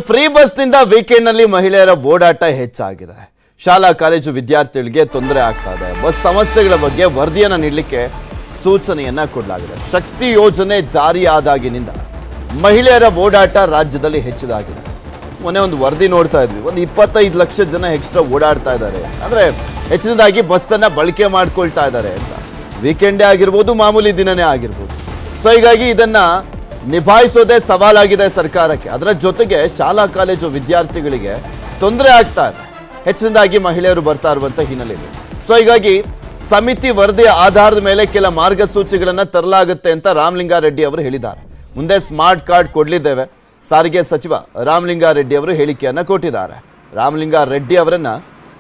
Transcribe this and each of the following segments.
Free bus ನಿಂದ weekend ನಲ್ಲಿ ಮಹಿಳೆಯರ ಓಡಾಟ ಹೆಚ್ಚಾಗಿದೆ. ಶಾಲಾ ಕಾಲೇಜು ವಿದ್ಯಾರ್ಥಿಗಳಿಗೆ ತೊಂದರೆ ಆಗ್ತಾ ಇದೆ. ಬಸ್ ಸಮಸ್ಯೆಗಳ ಬಗ್ಗೆ ವರದಿಯನ್ನ ನೀಡಲಿಕ್ಕೆ ಸೂಚನೆಯನ್ನ ಕೊಡಲಾಗಿದೆ. ಶಕ್ತಿ ಯೋಜನೆ ಜಾರಿಯಾದಾಗಿನಿಂದ ಮಹಿಳೆಯರ ಓಡಾಟ ರಾಜ್ಯದಲ್ಲಿ ಹೆಚ್ಚಿದಾಗಿದೆ. ಮೊನ್ನೆ ಒಂದು ವರದಿ ನೋಡ್ತಾ ಇದ್ವಿ, ಒಂದು 25 ಲಕ್ಷ ಜನ ಎಕ್ಸ್ಟ್ರಾ ಓಡಾಡ್ತಾ ಇದ್ದಾರೆ, ಅಂದ್ರೆ ಹೆಚ್ಚಿನದಾಗಿ ಬಸ್ ಅನ್ನ ಬಳಕೆ ಮಾಡ್ಕೊಳ್ತಾ ಇದ್ದಾರೆ ಅಂತ. ವೀಕೆಂಡೇ ಆಗಿರ್ಬೋದು, ಮಾಮೂಲಿ ದಿನನೇ ಆಗಿರ್ಬೋದು. ಸೊ ಹೀಗಾಗಿ ಇದನ್ನ ನಿಭಾಯಿಸೋದೇ ಸವಾಲಾಗಿದೆ ಸರ್ಕಾರಕ್ಕೆ. ಅದರ ಜೊತೆಗೆ ಶಾಲಾ ಕಾಲೇಜು ವಿದ್ಯಾರ್ಥಿಗಳಿಗೆ ತೊಂದರೆ ಆಗ್ತಾ ಇದೆ, ಹೆಚ್ಚಿನದಾಗಿ ಮಹಿಳೆಯರು ಬರ್ತಾ ಇರುವಂತ ಹಿನ್ನೆಲೆಯಲ್ಲಿ. ಸೊ ಹೀಗಾಗಿ ಸಮಿತಿ ವರದಿಯ ಆಧಾರದ ಮೇಲೆ ಕೆಲ ಮಾರ್ಗಸೂಚಿಗಳನ್ನ ತರಲಾಗುತ್ತೆ ಅಂತ ರಾಮಲಿಂಗಾರೆಡ್ಡಿ ಅವರು ಹೇಳಿದ್ದಾರೆ. ಮುಂದೆ ಸ್ಮಾರ್ಟ್ ಕಾರ್ಡ್ ಕೊಡಲಿದ್ದೇವೆ, ಸಾರಿಗೆ ಸಚಿವ ರಾಮಲಿಂಗಾರೆಡ್ಡಿ ಅವರು ಹೇಳಿಕೆಯನ್ನ ಕೊಟ್ಟಿದ್ದಾರೆ. ರಾಮಲಿಂಗಾರೆಡ್ಡಿ ಅವರನ್ನ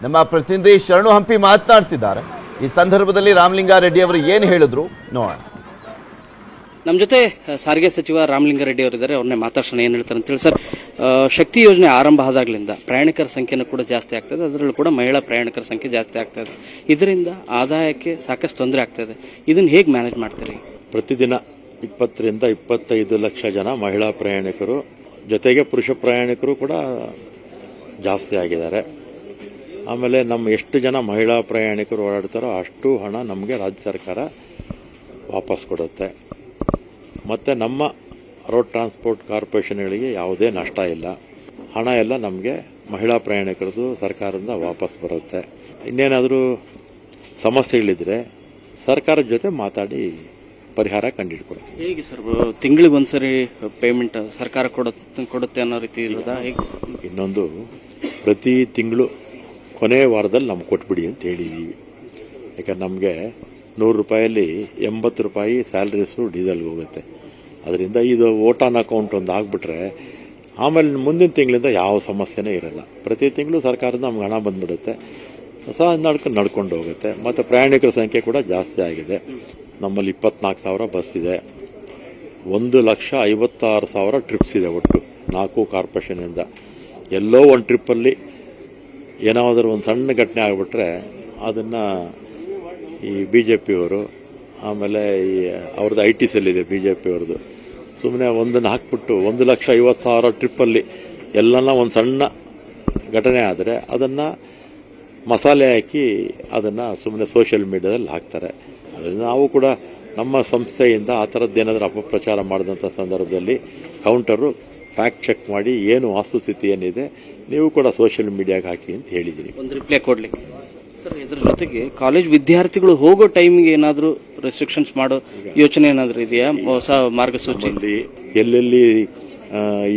ನಮ್ಮ ಪ್ರತಿನಿಧಿ ಶರಣು ಹಂಪಿ ಮಾತನಾಡಿಸಿದ್ದಾರೆ. ಈ ಸಂದರ್ಭದಲ್ಲಿ ರಾಮಲಿಂಗಾರೆಡ್ಡಿ ಅವರು ಏನು ಹೇಳಿದ್ರು ನೋಡೋಣ. ನಮ್ಮ ಜೊತೆ ಸಾರಿಗೆ ಸಚಿವ ರಾಮಲಿಂಗಾರೆಡ್ಡಿ ಅವರಿದ್ದಾರೆ, ಅವ್ರನ್ನೇ ಮಾತಾಡ್ಸೋಣ. ಏನು ಹೇಳ್ತಾರೆ ಅಂತೇಳಿ. ಸರ್, ಶಕ್ತಿ ಯೋಜನೆ ಆರಂಭ ಆದಾಗಲಿಂದ ಪ್ರಯಾಣಿಕರ ಸಂಖ್ಯೆನೂ ಕೂಡ ಜಾಸ್ತಿ ಆಗ್ತದೆ, ಅದರಲ್ಲೂ ಕೂಡ ಮಹಿಳಾ ಪ್ರಯಾಣಿಕರ ಸಂಖ್ಯೆ ಜಾಸ್ತಿ ಆಗ್ತಾ ಇದೆ. ಇದರಿಂದ ಆದಾಯಕ್ಕೆ ಸಾಕಷ್ಟು ತೊಂದರೆ ಆಗ್ತಾ ಇದೆ. ಇದನ್ನು ಹೇಗೆ ಮ್ಯಾನೇಜ್ ಮಾಡ್ತೀರಿ? ಪ್ರತಿದಿನ 20 ರಿಂದ 25 ಲಕ್ಷ ಜನ ಮಹಿಳಾ ಪ್ರಯಾಣಿಕರು, ಜೊತೆಗೆ ಪುರುಷ ಪ್ರಯಾಣಿಕರು ಕೂಡ ಜಾಸ್ತಿ ಆಗಿದ್ದಾರೆ. ಆಮೇಲೆ ನಮ್ಮ ಎಷ್ಟು ಜನ ಮಹಿಳಾ ಪ್ರಯಾಣಿಕರು ಓಡಾಡ್ತಾರೋ ಅಷ್ಟು ಹಣ ನಮಗೆ ರಾಜ್ಯ ಸರ್ಕಾರ ವಾಪಸ್ ಕೊಡುತ್ತೆ. ಮತ್ತು ನಮ್ಮ ರೋಡ್ ಟ್ರಾನ್ಸ್ಪೋರ್ಟ್ ಕಾರ್ಪೊರೇಷನ್ಗಳಿಗೆ ಯಾವುದೇ ನಷ್ಟ ಇಲ್ಲ. ಹಣ ಎಲ್ಲ ನಮಗೆ ಮಹಿಳಾ ಪ್ರಯಾಣಿಕರದು ಸರ್ಕಾರದಿಂದ ವಾಪಸ್ ಬರುತ್ತೆ. ಇನ್ನೇನಾದರೂ ಸಮಸ್ಯೆಗಳಿದ್ರೆ ಸರ್ಕಾರದ ಜೊತೆ ಮಾತಾಡಿ ಪರಿಹಾರ ಕಂಡುಹಿಡ್ಕೊಡ್ತೀವಿ. ಹೇಗೆ ಸರ್, ತಿಂಗಳಿಗೆ ಒಂದ್ಸರಿ ಪೇಮೆಂಟ್ ಸರ್ಕಾರ ಕೊಡುತ್ತೆ ಅನ್ನೋ ರೀತಿ ಇರೋದಾ? ಹೇಗೆ? ಇನ್ನೊಂದು, ಪ್ರತಿ ತಿಂಗಳು ಕೊನೆ ವಾರದಲ್ಲಿ ನಮ್ಗೆ ಕೊಟ್ಬಿಡಿ ಅಂತ ಹೇಳಿದ್ದೀವಿ. ಯಾಕಂದ್ರೆ ನಮಗೆ 100 ರೂಪಾಯಲ್ಲಿ 80 ರೂಪಾಯಿ ಸ್ಯಾಲ್ರೀಸು ಡೀಸೆಲ್ಗೆ ಹೋಗುತ್ತೆ. ಅದರಿಂದ ಇದು ವೋಟ್ ಆನ್ ಅಕೌಂಟ್ ಒಂದು ಆಗಿಬಿಟ್ರೆ ಆಮೇಲೆ ಮುಂದಿನ ತಿಂಗಳಿಂದ ಯಾವ ಸಮಸ್ಯೆನೇ ಇರಲ್ಲ. ಪ್ರತಿ ತಿಂಗಳು ಸರ್ಕಾರದಿಂದ ನಮ್ಗೆ ಹಣ ಬಂದ್ಬಿಡುತ್ತೆ, ಸಹ ನಡ್ಕೊಂಡು ಹೋಗುತ್ತೆ. ಮತ್ತು ಪ್ರಯಾಣಿಕರ ಸಂಖ್ಯೆ ಕೂಡ ಜಾಸ್ತಿ ಆಗಿದೆ. ನಮ್ಮಲ್ಲಿ 24,000 ಬಸ್ ಇದೆ, 1,56,000 ಟ್ರಿಪ್ಸ್ ಇದೆ ಒಟ್ಟು 4 ಕಾರ್ಪೊರೇಷನಿಂದ. ಎಲ್ಲೋ ಒಂದು ಟ್ರಿಪ್ಪಲ್ಲಿ ಏನಾದರೂ ಒಂದು ಸಣ್ಣ ಘಟನೆ ಆಗಿಬಿಟ್ರೆ ಅದನ್ನು ಈ BJP ಅವರು, ಆಮೇಲೆ ಈ ಅವ್ರದ್ದು IT ಸೆಲ್ ಇದೆ BJP ಅವ್ರದ್ದು, ಸುಮ್ಮನೆ ಒಂದನ್ನು ಹಾಕ್ಬಿಟ್ಟು 1,50,000 ಟ್ರಿಪ್ಪಲ್ಲಿ ಎಲ್ಲನ ಒಂದು ಸಣ್ಣ ಘಟನೆ ಆದರೆ ಅದನ್ನು ಮಸಾಲೆ ಹಾಕಿ ಅದನ್ನು ಸುಮ್ಮನೆ ಸೋಷಿಯಲ್ ಮೀಡಿಯಾದಲ್ಲಿ ಹಾಕ್ತಾರೆ. ಅದರಿಂದ ನಾವು ಕೂಡ ನಮ್ಮ ಸಂಸ್ಥೆಯಿಂದ ಆ ಥರದ್ದೇನಾದರೂ ಅಪಪ್ರಚಾರ ಮಾಡಿದಂಥ ಸಂದರ್ಭದಲ್ಲಿ ಕೌಂಟರು ಫ್ಯಾಕ್ಟ್ ಚೆಕ್ ಮಾಡಿ ಏನು ವಾಸ್ತುಸ್ಥಿತಿ ಏನಿದೆ ನೀವು ಕೂಡ ಸೋಷಿಯಲ್ ಮೀಡಿಯಾಗೆ ಹಾಕಿ ಅಂತ ಹೇಳಿದ್ದೀನಿ. ಒಂದು ರಿಪ್ಲೈ ಕೊಡ್ಲಿಕ್ಕೆ ಸರ್. ಇದ್ರ ಜೊತೆಗೆ ಕಾಲೇಜ್ ವಿದ್ಯಾರ್ಥಿಗಳು ಹೋಗೋ ಟೈಮ್ಗೆ ಏನಾದರೂ ರೆಸ್ಟ್ರಿಕ್ಷನ್ಸ್ ಮಾಡೋ ಯೋಚನೆ ಏನಾದರೂ ಇದೆಯಾ? ಹೊಸ ಮಾರ್ಗಸೂಚಿ ಎಲ್ಲೆಲ್ಲಿ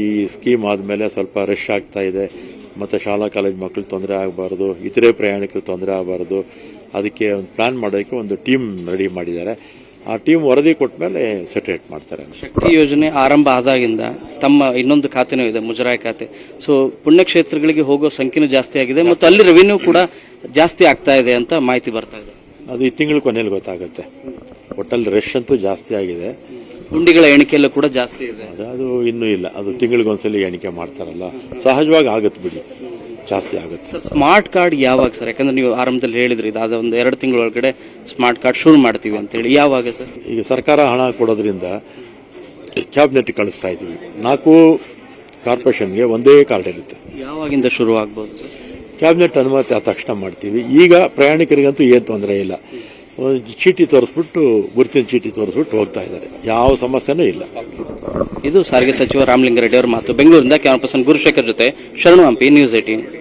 ಈ ಸ್ಕೀಮ್ ಆದಮೇಲೆ ಸ್ವಲ್ಪ ರಶ್ ಆಗ್ತಾ ಇದೆ, ಮತ್ತು ಶಾಲಾ ಕಾಲೇಜ್ ಮಕ್ಕಳು ತೊಂದರೆ ಆಗಬಾರ್ದು, ಇತರೆ ಪ್ರಯಾಣಿಕರು ತೊಂದರೆ ಆಗಬಾರ್ದು, ಅದಕ್ಕೆ ಒಂದು ಪ್ಲಾನ್ ಮಾಡೋದಕ್ಕೆ ಒಂದು ಟೀಮ್ ರೆಡಿ ಮಾಡಿದ್ದಾರೆ. ಆ ಟೀಮ್ ವರದಿ ಕೊಟ್ಟ ಮೇಲೆ ಸೆಟ್ರೇಟ್ ಮಾಡ್ತಾರೆ. ಶಕ್ತಿ ಯೋಜನೆ ಆರಂಭ ಆದಾಗಿಂದ ತಮ್ಮ ಇನ್ನೊಂದು ಖಾತೆನೂ ಇದೆ, ಮುಜರಾಯಿ ಖಾತೆ. ಸೊ ಪುಣ್ಯಕ್ಷೇತ್ರಗಳಿಗೆ ಹೋಗೋ ಸಂಖ್ಯೆನೂ ಜಾಸ್ತಿ ಆಗಿದೆ ಮತ್ತು ಅಲ್ಲಿ ರೆವಿನ್ಯೂ ಕೂಡ ಜಾಸ್ತಿ ಆಗ್ತಾ ಇದೆ ಅಂತ ಮಾಹಿತಿ ಬರ್ತಾ ಇದೆ. ಅದು ಈ ತಿಂಗಳು ಕೊನೆಯಲ್ಲಿ ಗೊತ್ತಾಗುತ್ತೆ. ಒಟ್ಟಲ್ಲಿ ರಶ್ ಅಂತೂ ಜಾಸ್ತಿ ಆಗಿದೆ, ಗುಂಡಿಗಳ ಎಣಿಕೆಯಲ್ಲೂ ಕೂಡ ಜಾಸ್ತಿ ಇದೆ. ಅದು ಇನ್ನೂ ಇಲ್ಲ, ಅದು ತಿಂಗಳಿಗೊಂದ್ಸಲಿ ಎಣಿಕೆ ಮಾಡ್ತಾರಲ್ಲ, ಸಹಜವಾಗಿ ಆಗುತ್ತೆ ಬಿಡಿ, ಜಾಸ್ತಿ ಆಗುತ್ತೆ. ಸರ್, ಸ್ಮಾರ್ಟ್ ಕಾರ್ಡ್ ಯಾವಾಗ ಸರ್? ಯಾಕಂದ್ರೆ ನೀವು ಆರಂಭದಲ್ಲಿ ಹೇಳಿದ್ರಿ ಇದಾದ ಒಂದು 2 ತಿಂಗಳೊಳಗಡೆ ಸ್ಮಾರ್ಟ್ ಕಾರ್ಡ್ ಶುರು ಮಾಡ್ತೀವಿ ಅಂತ ಹೇಳಿ. ಯಾವಾಗ ಸರ್? ಈಗ ಸರ್ಕಾರ ಹಣ ಕೊಡೋದ್ರಿಂದ ಕ್ಯಾಬಿನೆಟ್ ಕಳಿಸ್ತಾ ಇದ್ದೀವಿ. 4 ಕಾರ್ಪೊರೇಷನ್ಗೆ ಒಂದೇ ಕಾರ್ಡ್ ಇರುತ್ತೆ. ಯಾವಾಗಿಂದ ಶುರು ಆಗ್ಬೋದು ಸರ್? ಕ್ಯಾಬಿನೆಟ್ ಅನುಮತಿ ಆದ ತಕ್ಷಣ ಮಾಡ್ತೀವಿ. ಈಗ ಪ್ರಯಾಣಿಕರಿಗಂತೂ ಏನು ತೊಂದರೆ ಇಲ್ಲ. ಚೀಟಿ ತೋರಿಸ್ಬಿಟ್ಟು, ಗುರುತಿನ ಚೀಟಿ ತೋರಿಸ್ಬಿಟ್ಟು ಹೋಗ್ತಾ ಇದ್ದಾರೆ, ಯಾವ ಸಮಸ್ಯೆನೂ ಇಲ್ಲ. ಇದು ಸಾರಿಗೆ ಸಚಿವ ರಾಮಲಿಂಗಾರೆಡ್ಡಿ ಅವರ ಮಾತು. ಬೆಂಗಳೂರಿನಿಂದ ಕ್ಯಾಮರಾ ಪರ್ಸನ್ ಗುರುಶೇಖರ್ ಜೊತೆ ಶರಣು ಹಂಪಿ, ನ್ಯೂಸ್ 18.